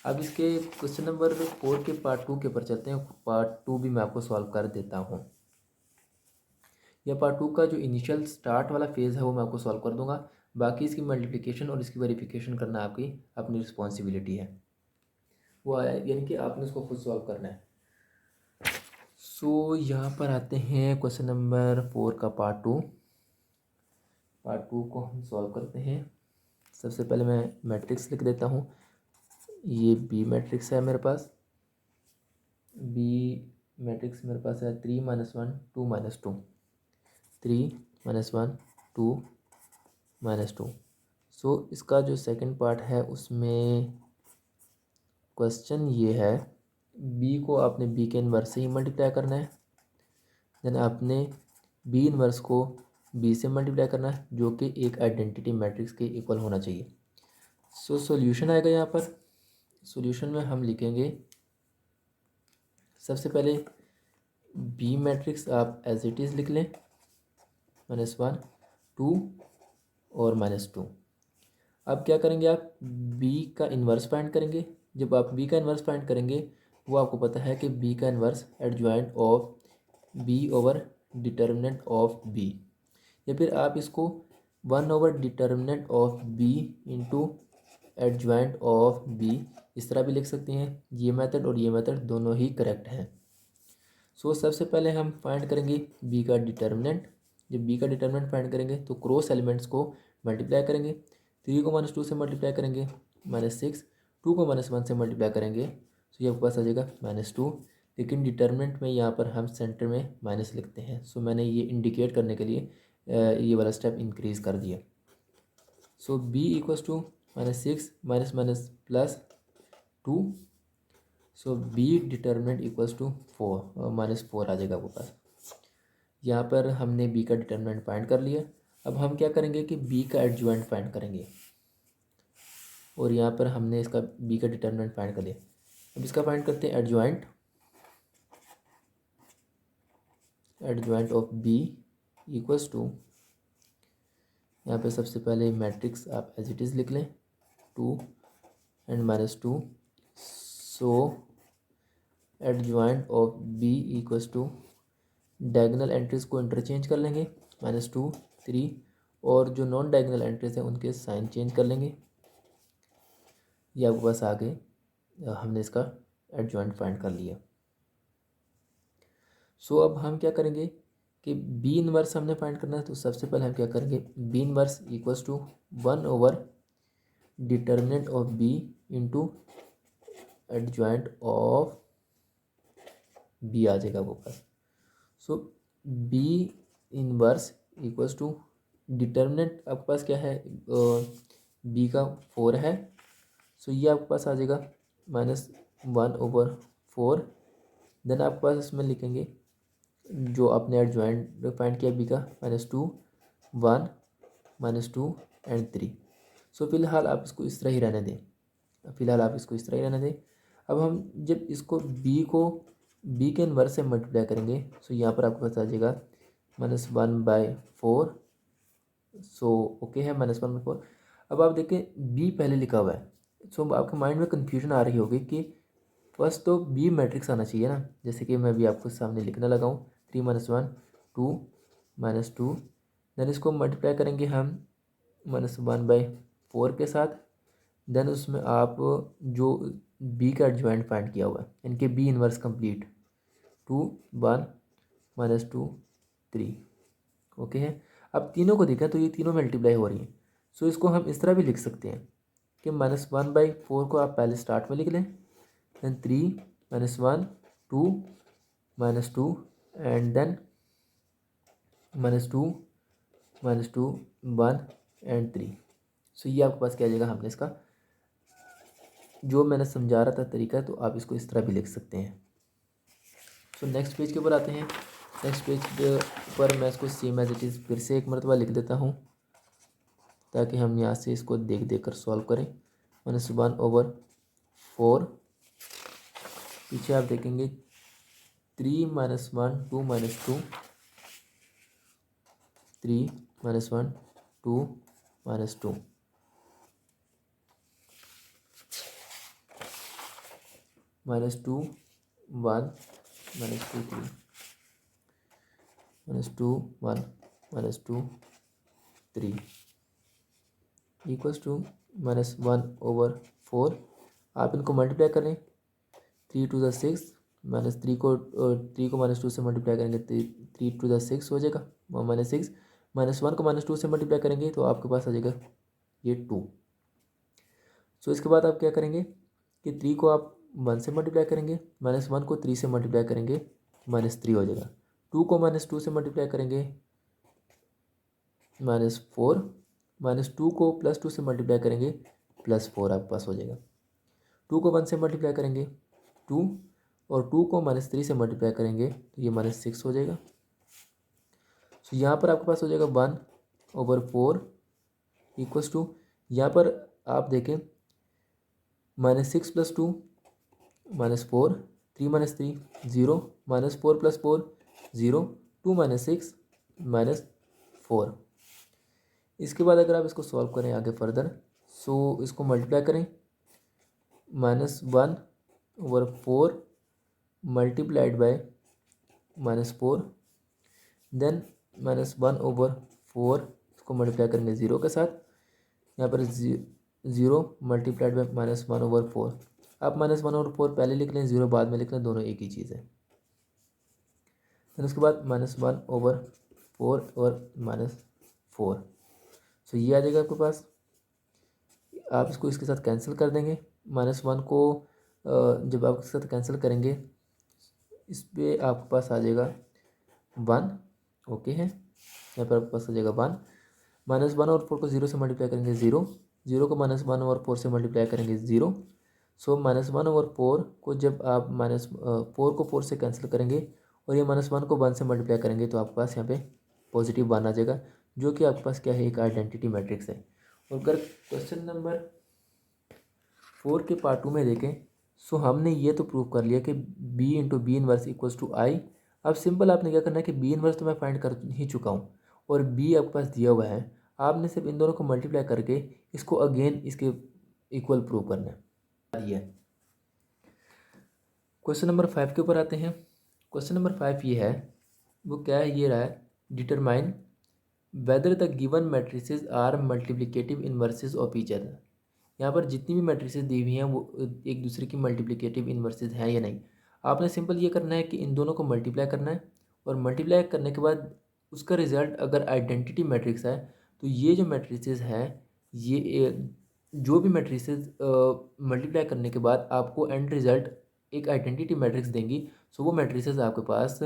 अब इसके क्वेश्चन नंबर 4 के पार्ट 2 के ऊपर चलते हैं। पार्ट 2 भी मैं आपको सॉल्व कर देता हूँ। यह पार्ट 2 का जो इनिशियल स्टार्ट वाला फेज़ है वो मैं आपको सॉल्व कर दूंगा। बाकी इसकी मल्टीप्लिकेशन और इसकी वेरिफिकेशन करना आपकी अपनी रिस्पॉन्सिबिलिटी है, वो यानी कि आपने उसको खुद सॉल्व करना है। सो यहाँ पर आते हैं क्वेश्चन नंबर 4 का पार्ट 2। पार्ट 2 को हम सॉल्व करते हैं। सबसे पहले मैं मैट्रिक्स लिख देता हूँ। ये बी मैट्रिक्स है मेरे पास। बी मैट्रिक्स मेरे पास है 3 - 1 2 -2, 3 - 1 2 -2। सो इसका जो सेकंड पार्ट है उसमें क्वेश्चन ये है, बी को आपने बी के इन्वर्स से ही मल्टीप्लाई करना है। देन आपने बी इन्वर्स को बी से मल्टीप्लाई करना है जो कि एक आइडेंटिटी मैट्रिक्स के इक्वल होना चाहिए। सो सॉल्यूशन आएगा यहाँ पर। सॉल्यूशन में हम लिखेंगे सबसे पहले बी मैट्रिक्स आप एज इट इज़ लिख लें, -1 2 और -2। अब क्या करेंगे, आप बी का इन्वर्स फाइंड करेंगे। जब आप बी का इन्वर्स फाइंड करेंगे वो आपको पता है कि बी का inverse adjoint of B over determinant of B, या फिर आप इसको 1 over determinant of B into adjoint of B इस तरह भी लिख सकते हैं। ये मेथड और ये मेथड दोनों ही करेक्ट हैं। सो सबसे पहले हम फाइंड करेंगे बी का डिटर्मिनेंट। जब बी का डिटर्मिनेंट फाइंड करेंगे तो क्रॉस एलिमेंट्स को मल्टीप्लाई करेंगे। 3 को -2 से मल्टीप्लाई करेंगे -6, 2 को -1 से मल्टीप्लाई करेंगे तो ये आपके पास आ जाएगा -2। लेकिन डिटर्मिनेंट में यहाँ पर हम सेंटर में माइनस लिखते हैं। सो मैंने ये इंडिकेट करने के लिए ये वाला स्टेप इंक्रीज़ कर दिया। So b equals to -6 minus +2। So b determinant equals to 4 -4 आ जाएगा आपके पास। यहाँ पर हमने b का डिटर्मिनेंट फाइंड कर लिया। अब हम क्या करेंगे कि b का एडजॉइंट फाइंड करेंगे, और यहाँ पर हमने इसका b का डिटर्मिनेंट फाइंड कर लिया। अब इसका फाइंड करते हैं adjoint of b equals to, यहाँ पे सबसे पहले मैट्रिक्स आप एज इट इज़ लिख लें 2 and -2। So adjoint of b equals to, diagonal entries को इंटरचेंज कर लेंगे -2 3, और जो नॉन डायगोनल एंट्रीज हैं उनके साइन चेंज कर लेंगे। ये आपके पास आगे हमने इसका एडजॉइंट फाइंड कर लिया। सो अब हम क्या करेंगे कि बी इनवर्स हमने फाइंड करना है। तो सबसे पहले हम क्या करेंगे, B inverse equals to 1 over determinant of B into adjoint of B आ जाएगा वो पास। So B inverse equals to determinant आपके पास क्या है, बी का 4 है। सो ये आपके पास आ जाएगा -1/4। देन आपके पास इसमें लिखेंगे जो आपने एडजॉइंट फाइंड किया बी का, -2 1 -2 एंड 3। सो फिलहाल आप इसको इस तरह ही रहने दें, फिलहाल आप इसको इस तरह ही रहने दें। अब हम जब इसको बी के इन्वर्स से मल्टीप्लाई करेंगे, सो यहाँ पर आपके पास आ जाएगा -1/4। सो ओके है, -1/4। अब आप देखें बी पहले लिखा हुआ है, सो आपके माइंड में कन्फ्यूजन आ रही होगी कि फर्स्ट तो बी मैट्रिक्स आना चाहिए ना, जैसे कि मैं भी आपको सामने लिखने लगा हूँ 3 - 1 2 -2। देन इसको मल्टीप्लाई करेंगे हम -1/4 के साथ। देन उसमें आप जो बी का एडजॉइंट फाइंड किया हुआ है, इनके बी इनवर्स कंप्लीट 2 1 -2 3। ओके है। अब तीनों को देखें तो ये तीनों मल्टीप्लाई हो रही हैं। सो इसको हम इस तरह भी लिख सकते हैं कि -1/4 को आप पहले स्टार्ट में लिख लें, देन 3 -1 2 -2 एंड देन -2 -2 1 एंड 3। सो ये आपके पास क्या आ जाएगा, हमने इसका जो मैंने समझा रहा था तरीका, तो आप इसको इस तरह भी लिख सकते हैं। सो नेक्स्ट पेज के ऊपर आते हैं। नेक्स्ट पेज पर मैं इसको सेम एज इट इज़ फिर से एक मरतबा लिख देता हूँ, ताकि हम यहाँ से इसको देख देख कर सॉल्व करें। -1/4, पीछे आप देखेंगे 3 - 1 2 -2 3 - 1 2 -2 -2 1 -2 3 -2 1 -2 3 इक्वल्स टू -1/4। आप इनको मल्टीप्लाई करें, 3 2 6 -3 को 3 को -2 से मल्टीप्लाई करेंगे 3 2 6 हो जाएगा, -6 -1 को -2 से मल्टीप्लाई करेंगे तो आपके पास आ जाएगा ये 2। सो इसके बाद आप क्या करेंगे कि 3 को आप 1 से मल्टीप्लाई करेंगे, -1 को 3 से मल्टीप्लाई करेंगे -3 हो जाएगा। 2 को -2 से मल्टीप्लाई करेंगे -4, -2 को +2 से मल्टीप्लाई करेंगे +4 आपके पास हो जाएगा। 2 को 1 से मल्टीप्लाई करेंगे 2, और 2 को -3 से मल्टीप्लाई करेंगे तो ये -6 हो जाएगा। सो यहाँ पर आपके पास हो जाएगा 1/4 इक्वल्स टू, यहाँ पर आप देखें -6 + 2 -4, 3 - 3 0, -4 + 4 0, 2 - 6 -4। इसके बाद अगर आप इसको सॉल्व करें आगे फर्दर, सो इसको मल्टीप्लाई करें, -1/4 मल्टीप्लाइड बाय -4, देन -1/4 इसको मल्टीप्लाई करेंगे 0 के साथ, यहाँ पर 0 मल्टीप्लाइड बाय -1/4। आप -1/4 पहले लिख लें, 0 बाद में लिख लें, दोनों एक ही चीज़ है। फिर उसके बाद -1/4 और -4। सो ये आ जाएगा आपके पास। आप इसको इसके साथ कैंसिल कर देंगे, -1 को जब आप इसके साथ कैंसिल करेंगे इस पर आपके पास आ जाएगा 1। ओके है, यहाँ पर आपके पास आ जाएगा 1। -1/4 को 0 से मल्टीप्लाई करेंगे 0, 0 को -1/4 से मल्टीप्लाई करेंगे 0। सो -1/4 को जब आप -4 को 4 से कैंसिल करेंगे और ये -1 को 1 से मल्टीप्लाई करेंगे तो आपके पास यहाँ पे पॉजिटिव 1 आ जाएगा, जो कि आपके पास क्या है, एक आइडेंटिटी मैट्रिक्स है। और अगर क्वेश्चन नंबर 4 के पार्ट 2 में देखें, सो हमने ये तो प्रूव कर लिया कि b × b inverse equals to I. अब सिंपल आपने क्या करना है कि b इनवर्स तो मैं फाइंड कर ही चुका हूँ और b आपके पास दिया हुआ है, आपने सिर्फ इन दोनों को मल्टीप्लाई करके इसको अगेन इसके इक्वल प्रूव करना है। क्वेश्चन नंबर 5 के ऊपर आते हैं। क्वेश्चन नंबर 5 ये है, वो क्या है, ये रहा है, determine whether the given matrices are multiplicative inverses of each other. यहाँ पर जितनी भी मैट्रिसेस दी हुई हैं वो एक दूसरे की मल्टीप्लिकेटिव इन्वर्सेस हैं या नहीं। आपने सिंपल ये करना है कि इन दोनों को मल्टीप्लाई करना है, और मल्टीप्लाई करने के बाद उसका रिजल्ट अगर आइडेंटिटी मैट्रिक्स है तो ये जो मैट्रिसेस हैं, ये जो भी मैट्रिसेस मल्टीप्लाई करने के बाद आपको एंड रिजल्ट एक आइडेंटिटी मैट्रिक्स देंगी, सो वो मैट्रिसेस आपके पास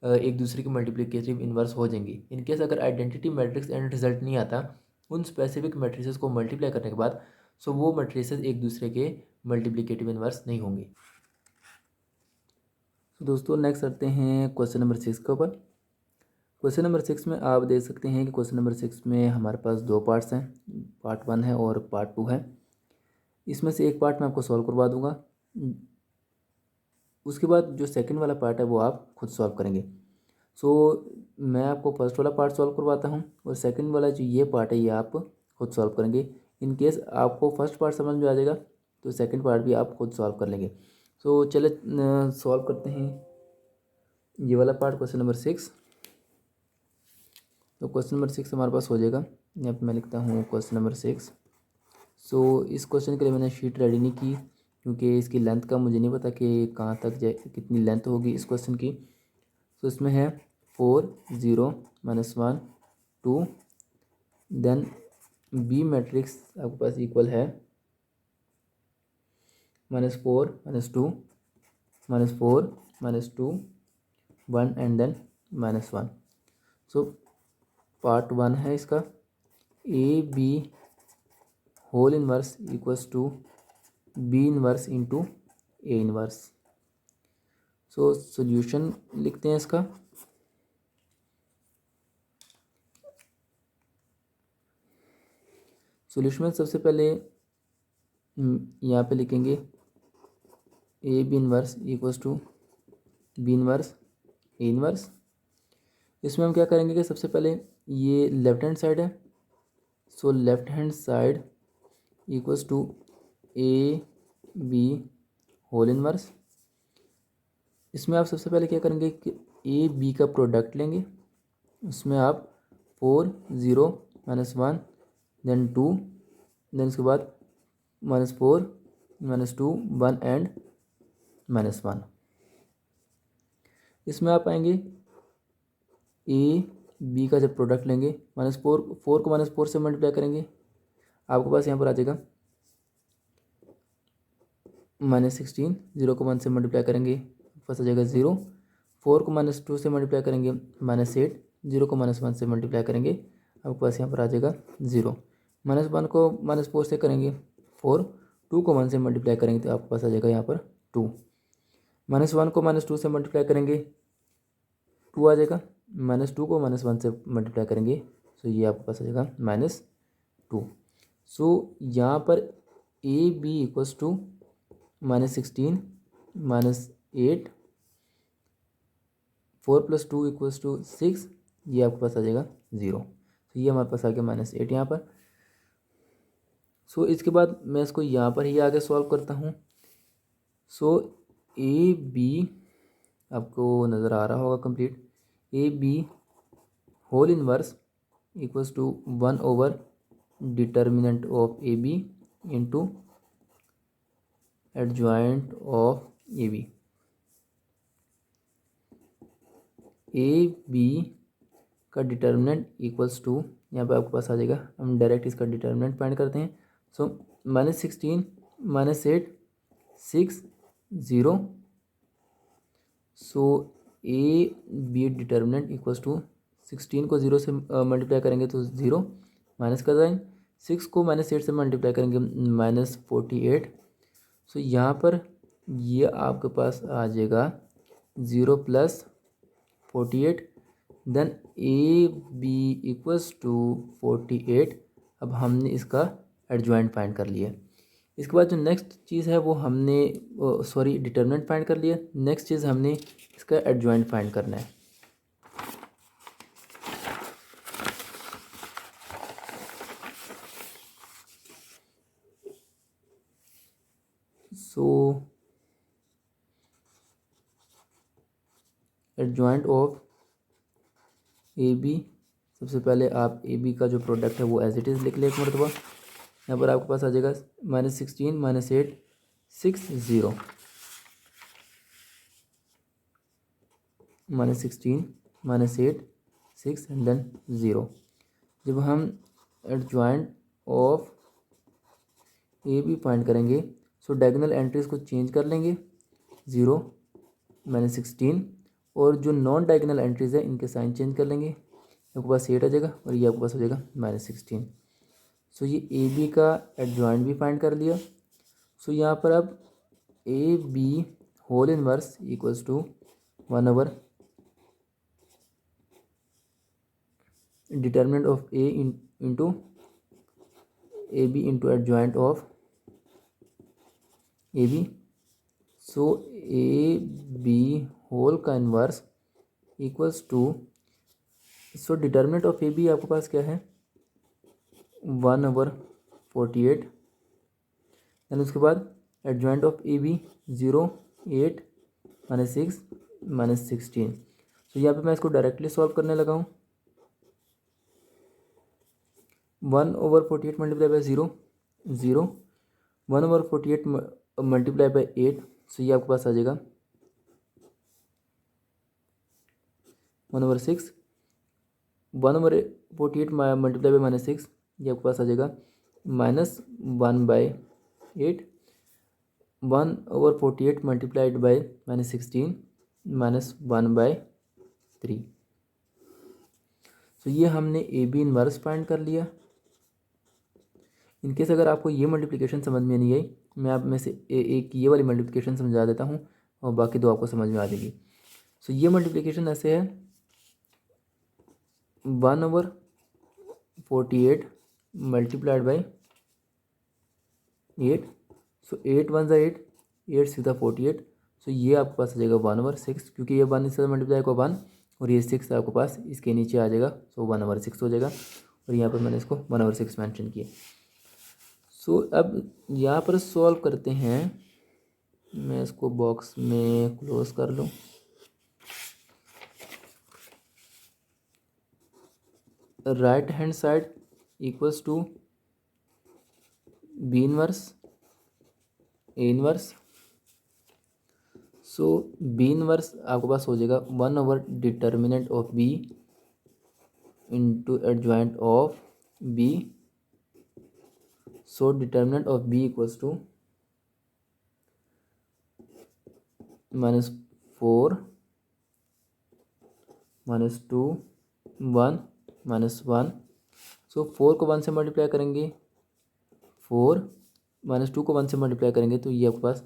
एक दूसरे की मल्टीप्लिकेटिव इन्वर्स हो जाएंगी। इनकेस अगर आइडेंटिटी मैट्रिक्स एंड रिजल्ट नहीं आता उन स्पेसिफिक मैट्रिसेस को मल्टीप्लाई करने के बाद, सो वो मैट्रिसेस एक दूसरे के मल्टीप्लिकेटिव इन्वर्स नहीं होंगे। तो दोस्तों नेक्स्ट करते हैं क्वेश्चन नंबर 6 के ऊपर। क्वेश्चन नंबर 6 में आप देख सकते हैं कि क्वेश्चन नंबर 6 में हमारे पास दो पार्ट्स हैं, पार्ट 1 है और पार्ट 2 है। इसमें से एक पार्ट मैं आपको सॉल्व करवा दूंगा, उसके बाद जो सेकंड वाला पार्ट है वो आप खुद सॉल्व करेंगे। सो मैं आपको फर्स्ट वाला पार्ट सॉल्व करवाता हूँ और सेकंड वाला जो ये पार्ट है ये आप खुद सॉल्व करेंगे। इन केस आपको फर्स्ट पार्ट समझ में आ जाएगा तो सेकंड पार्ट भी आप खुद सॉल्व कर लेंगे। सो चले सॉल्व करते हैं ये वाला पार्ट, क्वेश्चन नंबर 6। तो क्वेश्चन नंबर 6 हमारे पास हो जाएगा। यहाँ पे मैं लिखता हूँ क्वेश्चन नंबर 6। सो इस क्वेश्चन के लिए मैंने शीट रेडी नहीं की क्योंकि इसकी लेंथ का मुझे नहीं पता कि कहाँ तक जाए, कितनी लेंथ होगी इस क्वेश्चन की। तो इसमें है 4 0 -1 2, देन बी मैट्रिक्स आपके पास इक्वल है -4 -2 -4 -2 1 एंड देन -1। सो पार्ट 1 है इसका, A B whole inverse equals to B inverse into A inverse. So solution लिखते हैं इसका। सोल्यूशन में सबसे पहले यहाँ पे लिखेंगे A B inverse equals to B inverse A inverse. इसमें हम क्या करेंगे कि सबसे पहले ये लेफ्ट हैंड साइड है, so left hand side equals to A B whole inverse. इसमें आप सबसे पहले क्या करेंगे कि ए बी का प्रोडक्ट लेंगे, उसमें आप 4 0 -1 देन 2, देन उसके बाद -4 -2 1 एंड -1। इसमें आप आएंगे ए बी का जब प्रोडक्ट लेंगे -4 4 को -4 से मल्टीप्लाई करेंगे, आपके पास यहाँ पर आ जाएगा -16। 0 को 1 से मल्टीप्लाई करेंगे पास आ जाएगा 0। 4 को -2 से मल्टीप्लाई करेंगे -8। 0 को -1 से मल्टीप्लाई करेंगे आपके पास यहाँ पर आ जाएगा 0। -1 को -4 से करेंगे 4, 2 को 1 से मल्टीप्लाई करेंगे तो आपके पास आ जाएगा यहाँ पर 2। -1 को -2 से मल्टीप्लाई करेंगे 2 आ जाएगा, -2 को -1 से मल्टीप्लाई करेंगे तो ये आपके पास आ जाएगा -2। सो यहाँ पर ए बी इक्वल्स टू -16 -8 4 + 2 = 6, ये आपके पास आ जाएगा 0। तो ये हमारे पास आ गया -8 यहाँ पर। सो इसके बाद मैं इसको यहाँ पर ही आगे सॉल्व करता हूँ। सो ए बी आपको नज़र आ रहा होगा complete, A B whole inverse equals to 1/डिटर्मिनेंट of A B into adjoint of A B. A B का डिटर्मिनेंट इक्वल्स टू, यहाँ पे आपके पास आ जाएगा, हम डायरेक्ट इसका डिटर्मिनेंट फाइंड करते हैं। So -16 -8 6 0। So A B determinant equals to 16 को 0 से मल्टीप्लाई करेंगे तो 0, माइनस का साइन, 6 को -8 से मल्टीप्लाई करेंगे -48। सो यहाँ पर ये आपके पास आ जाएगा 0 + 48, then A B equals to 48। अब हमने इसका एडजॉइंट फाइंड कर लिया। इसके बाद जो नेक्स्ट चीज़ है वो हमने डिटर्मिनेंट फाइंड कर लिया। नेक्स्ट चीज़ हमने इसका एडजॉइंट फाइंड करना है। सो एडजॉइंट ऑफ ए बी, सबसे पहले आप ए बी का जो प्रोडक्ट है वो एज इट इज़ लिख ले एक मरतबा। यहाँ पर आपके पास आ जाएगा -16 -8 6 0, -16 -8 6 एंड देन 0। जब हम adjoint of A B find करेंगे सो डायगोनल एंट्रीज को चेंज कर लेंगे, 0 -16, और जो नॉन डायगोनल एंट्रीज है इनके साइन चेंज कर लेंगे, आपके पास 8 आ जाएगा और ये आपके पास हो जाएगा -16। सो ये ए बी का एडजॉइंट भी फाइंड कर लिया। सो यहाँ पर अब A B whole inverse equals to 1 over determinant of A into AB into adjoint of AB. So AB whole का inverse equals to, so determinant of AB आपके पास क्या है 1/48, देन उसके बाद एडजॉइंट ऑफ AB 0 8 -6 -16। तो यहाँ पे मैं इसको डायरेक्टली सॉल्व करने लगा हूँ। 1/48 मल्टीप्लाई बाई 0 0, 1/48 मल्टीप्लाई बाई 8, सो ये आपके पास आ जाएगा 1/6, 1/48 मल्टीप्लाई बाई -6, ये आपके पास आ जाएगा -1/8, 1/48 मल्टीप्लाइड बाई -16 -1/3। तो ये हमने ए बी इनवर्स फाइंड कर लिया। इनकेस अगर आपको ये मल्टीप्लिकेशन समझ में नहीं आई, मैं आप में से एक ये वाली मल्टीप्लिकेशन समझा देता हूँ और बाकी दो आपको समझ में आ जाएगी। सो ये मल्टीप्लिकेशन ऐसे है 1/48 मल्टीप्लाइड बाई 8, सो 8 1 ज़ा 8, 8 सीधा 48, सो ये आपके पास आ जाएगा 1/6, क्योंकि ये 1 इससे मल्टीप्लाई को 1 और ये 6 आपके पास इसके नीचे आ जाएगा, सो 1/6 हो जाएगा। और यहाँ पर मैंने इसको 1/6 मेंशन किया। सो अब यहाँ पर सॉल्व करते हैं। मैं इसको बॉक्स में क्लोज कर लूँ। Right hand side equals to B inverse A inverse. So B inverse आपके पास हो जाएगा 1/डिटर्मिनेंट of B into adjoint of B. So determinant of B equals to -4 -2 1 -1। So 4 को 1 से मल्टीप्लाई करेंगे, 4 -2 को 1 से मल्टीप्लाई करेंगे तो ये आपके पास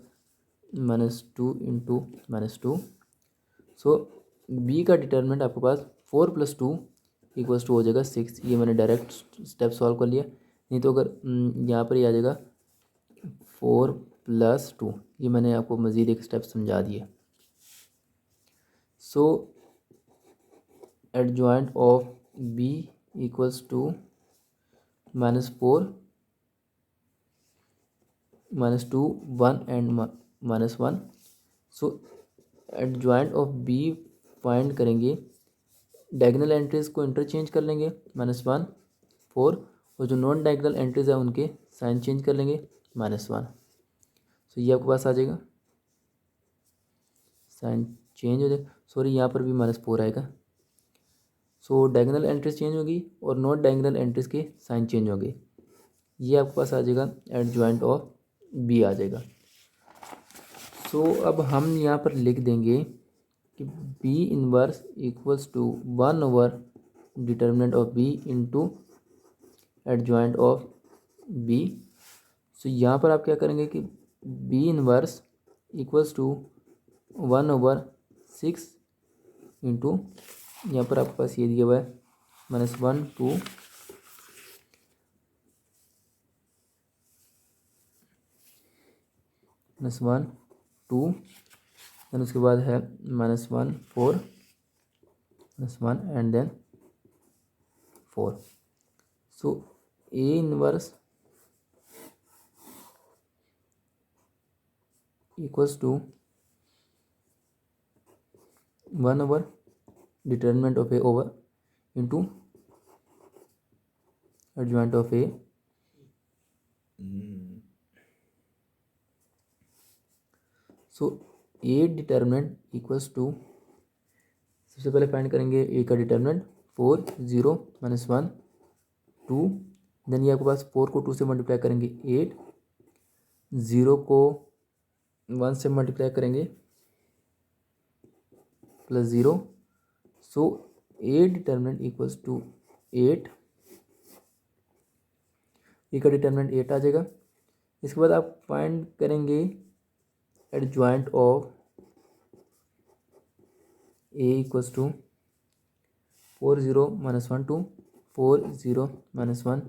-2 इंटू -2। सो बी का डिटर्मिनेंट आपके पास 4 + 2 = हो जाएगा 6। ये मैंने डायरेक्ट स्टेप सॉल्व कर लिया। नहीं तो अगर यहाँ पर ही आ जाएगा 4 + 2, ये मैंने आपको मज़ीद एक स्टेप समझा दिया। So adjoint of B equals to -4 -2 1 and -1। So adjoint of B find करेंगे, डायगोनल एंट्रीज को इंटरचेंज कर लेंगे, -1 4, और जो नॉन डायगोनल एंट्रीज है उनके साइन चेंज कर लेंगे, -1। सो ये आपके पास आ जाएगा, साइन चेंज हो जाएगा। सॉरी, यहाँ पर भी -4 आएगा। सो डायगोनल एंट्रीज चेंज होगी और नॉन डायगोनल एंट्रीज के साइन चेंज होंगे। ये आपके पास आ जाएगा एडजॉइंट ऑफ बी आ जाएगा। सो अब हम यहाँ पर लिख देंगे कि बी इनवर्स इक्वल्स टू 1/डिटर्मिनेंट of B into adjoint of B. So यहाँ पर आप क्या करेंगे कि B inverse equals to 1/6 into, यहाँ पर आपके पास ये दिया हुआ है -1 2 -1 2, देन उसके बाद है -1 4 -1 and then 4। So A inverse equals to 1/डिटर्मिनेंट of A over into adjoint of A. So A determinant equals to, सबसे पहले फाइंड करेंगे ए का डिटर्मिनेंट 4 0 -1 2, देन ये आपके पास 4 को 2 से मल्टीप्लाई करेंगे 8, 0 को 1 से मल्टीप्लाई करेंगे +0। So A determinant equals to 8, ए का डिटर्मिनेंट 8 आ जाएगा। इसके बाद आप फाइंड करेंगे adjoint of A equals to 4 0 minus 1 to 4 0 minus 1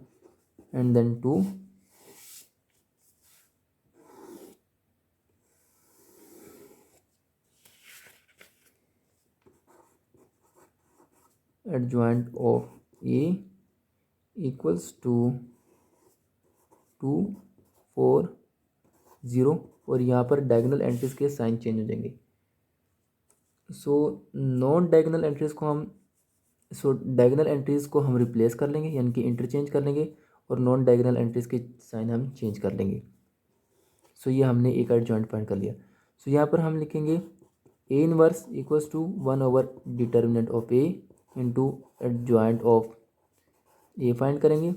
and then 2 adjoint of A equals to 2 4 0 और यहाँ पर डायगोनल एंट्रीज के साइन चेंज हो जाएंगे। सो नॉन डायगोनल एंट्रीज को हम डायगोनल एंट्रीज को हम रिप्लेस कर लेंगे, यानी कि इंटरचेंज कर लेंगे, और नॉन डायगोनल एंट्रीज के साइन हम चेंज कर लेंगे। सो ये हमने एक एडजॉइंट फाइंड कर लिया। सो यहाँ पर हम लिखेंगे ए इनवर्स इक्वल्स टू 1/डिटर्मिनेंट of A into adjoint of A find करेंगे।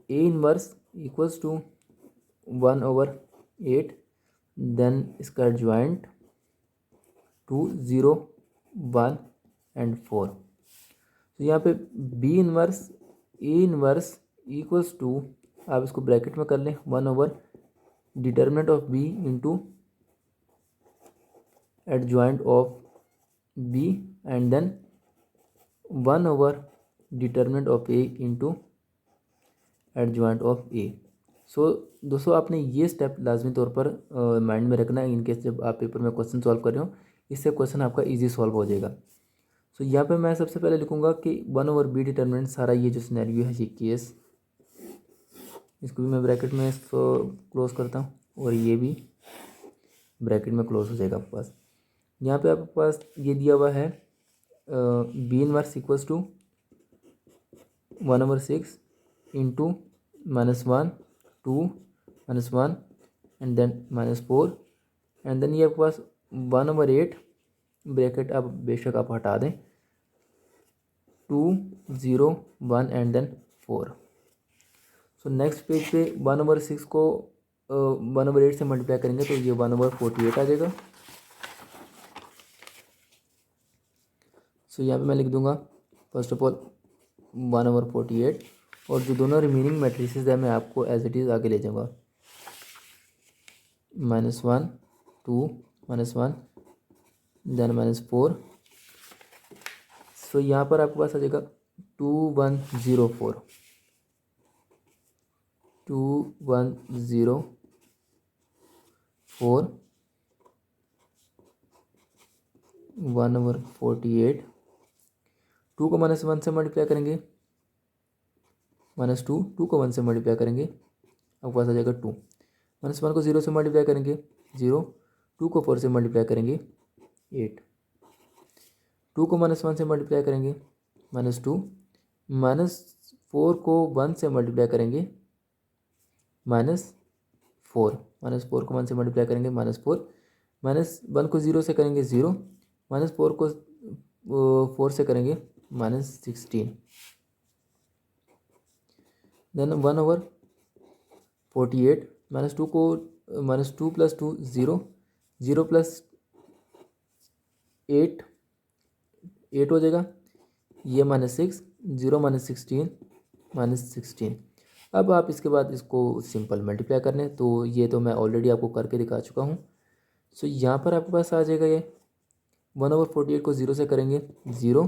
A inverse equals to 1/8 then इसका एडजॉइंट 2 0 1 एंड 4। तो यहाँ पे B inverse A inverse equals to, आप इसको ब्रैकेट में कर लें, 1/डिटर्मिनेंट of B into adjoint of B and then 1/डिटर्मिनेंट of A into adjoint of A. So दोस्तों आपने ये स्टेप लाजमी तौर पर माइंड में रखना है, इनकेस जब आप पेपर में क्वेश्चन सॉल्व कर रहे हो, इससे क्वेश्चन आपका इजी सॉल्व हो जाएगा। सो यहाँ पे मैं सबसे पहले लिखूँगा कि 1/बी डिटर्मिनेंट, सारा ये जो सिनेरियो है ये केस, इसको भी मैं ब्रैकेट में इसको क्लोज करता हूँ और ये भी ब्रैकेट में क्लोज हो जाएगा आपके पास। यहाँ पे आपके पास ये दिया हुआ है B inverse equals to 1/6 into -1 2 -1 and then -4 and then ये आपके पास 1/8 ब्रैकेट अब बेशक आप हटा दें, 2 0 1 and then 4। So next page पे 1/6 को 1/8 से मल्टीप्लाई करेंगे तो ये 1/48 आ जाएगा। सो यहाँ पे मैं लिख दूंगा फर्स्ट ऑफ ऑल 1/48 और जो दोनों रिमेनिंग मैट्रिसेस है मैं आपको एज इट इज़ आगे ले जाऊँगा, -1 2 -1 देन -4। सो यहाँ पर आपके पास आ जाएगा 2104 1/48 2 को -1 से मल्टीप्लाई करेंगे, -2 2 को 1 से मल्टीप्लाई करेंगे आपके पास आ जाएगा 2, -1 को 0 से मल्टीप्लाई करेंगे 0, 2 को 4 से मल्टीप्लाई करेंगे 8, 2 को -1 से मल्टीप्लाई करेंगे -2, -4 को 1 से मल्टीप्लाई करेंगे -4, -4 को 1 से मल्टीप्लाई करेंगे -4, -1 को 0 से करेंगे 0, -4 को 4 से करेंगे -16, देन 1/48 -2 को -2 + 2 0, 0 + 8 8 हो जाएगा, ये -6, 0 -16 -16। अब आप इसके बाद इसको सिंपल मल्टीप्लाई करने, तो ये तो मैं ऑलरेडी आपको करके दिखा चुका हूँ। सो यहाँ पर आपके पास आ जाएगा ये 1/48 को 0 से करेंगे 0,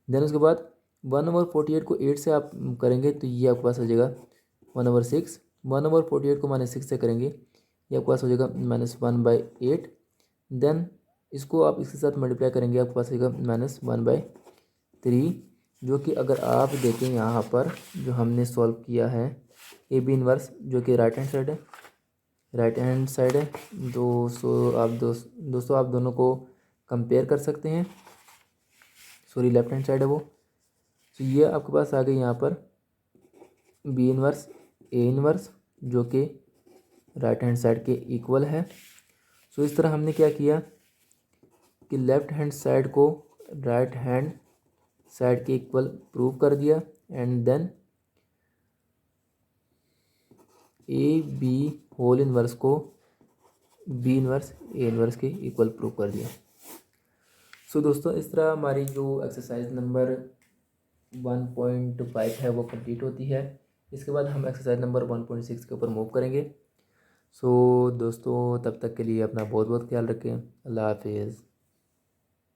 देन उसके बाद 1/48 को 8 से आप करेंगे तो ये आपके पास आ जाएगा 1/6, 1/48 को -6 से करेंगे ये आपके पास हो जाएगा -1/8, देन इसको आप इसके साथ मल्टीप्लाई करेंगे आपके पास आएगा -1/3, जो कि अगर आप देखें यहाँ पर जो हमने सॉल्व किया है ए बी इनवर्स, जो कि राइट हैंड साइड है दोस्तों आप दोनों को कंपेयर कर सकते हैं, सॉरी लेफ्ट हैंड साइड है वो। तो ये आपके पास आ गई यहाँ पर बी इनवर्स ए इनवर्स, जो कि राइट हैंड साइड के इक्वल है। सो इस तरह हमने क्या किया कि लेफ्ट हैंड साइड को राइट हैंड साइड के इक्वल प्रूव कर दिया and then A B whole inverse को बी इनवर्स ए इनवर्स के इक्वल प्रूव कर दिया। सो दोस्तों इस तरह हमारी जो एक्सरसाइज नंबर 1.5 है वो कंप्लीट होती है। इसके बाद हम एक्सरसाइज नंबर 1.6 के ऊपर मूव करेंगे। सो दोस्तों तब तक के लिए अपना बहुत बहुत ख्याल रखें। अल्लाह हाफिज़।